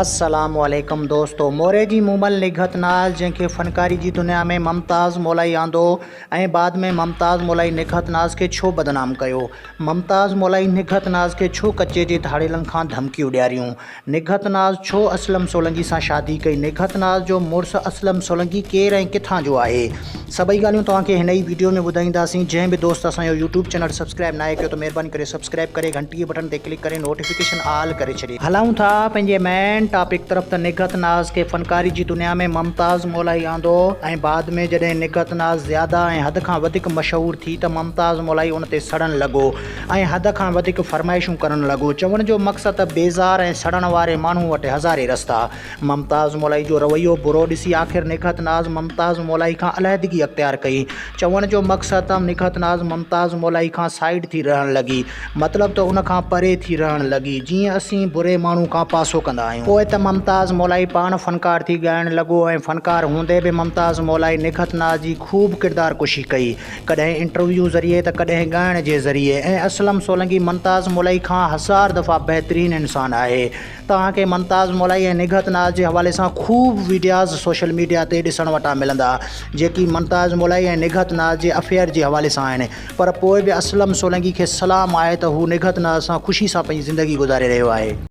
अस्सलाम वालेकुम दोस्तों। मोरे जी मुमल निघत नाज़ जंहिंखे फ़नकारी जी दुनिया में मुमताज़ मौलाई आंदो ऐं बाद में मुमताज़ मौलाई निघत नाज़ खे छो बदनाम कयो। मुमताज़ मौलाई निघत नाज़ खे छो कच्चे जे धाड़ेलनि खां धमकियूं ॾियारियूं। निघत नाज़ छो असलम सोलंकी सां शादी कई। निघत नाज़ जो मुड़ुसु असलम सोलंकी केरु ऐं किथां जो आहे। सभई ॻाल्हियूं तव्हांखे हिन ई वीडियो में ॿुधाईंदासीं। जंहिं बि दोस्त असांजो यूट्यूब चैनल सब्सक्राइब नाहे कयो त महिरबानी करे सब्सक्राइब करे घंटी बटन ते क्लिक करे नोटिफिकेशन ऑल करे छॾिए। हलूं था पंहिंजे मेन टॉपिक तरफ़। त निघत नाज़ खे फ़नकारी जी दुनिया में मुमताज़ मौलाई आंदो ऐं बाद में जॾहिं निघत नाज़ ज़्यादा ऐं हद खां वधीक मशहूरु थी त मुमताज़ मौलाई उन ते सड़न लॻो ऐं हद खां वधीक फरमाइशूं करण लॻो। चवण जो मक़सदु बेज़ार ऐं सड़न वारे माण्हू वटि हज़ारे रस्ता। मुमताज़ मौलाई जो रवैयो बुरो ॾिसी आख़िर निघत नाज़ मुमताज़ मौलाई खां अलहदगी अख़्तियार कई। चवण जो मक़सदु निघत नाज़ मुमताज़ मौलाई खां साइड थी रहण लॻी, मतिलबु त उन खां परे थी रहण लॻी, जीअं असीं बुरे माण्हू खां पासो कंदा आहियूं। पोइ त मुमताज़ मौलाई पाण फ़नकार थी ॻाइण लॻो ऐं फ़नकार हूंदे बि मुमताज़ मौलाई निघत नाज़ जी ख़ूब किरदार कुशी कई, कॾहिं इंटरव्यू ज़रिए त कॾहिं ॻाइण जे ज़रिए। ऐं असलम सोलंकी मुमताज़ मौलाई खां हज़ार दफ़ा बहितरीन इंसान आहे। तव्हांखे मुमताज़ मौलाई ऐं निघत नाज़ जे हवाले सां ख़ूब वीडियोज़ सोशल मीडिया ते ॾिसण वटां मिलंदा जेकी मुमताज़ मौलाई ऐं निघत नाज़ जे अफेयर जे हवाले सां आहिनि। पर पोइ बि असलम सोलंकी खे सलाम आहे त हू निघत नाज़ सां ख़ुशी सां पंहिंजी ज़िंदगी गुज़ारे रहियो आहे।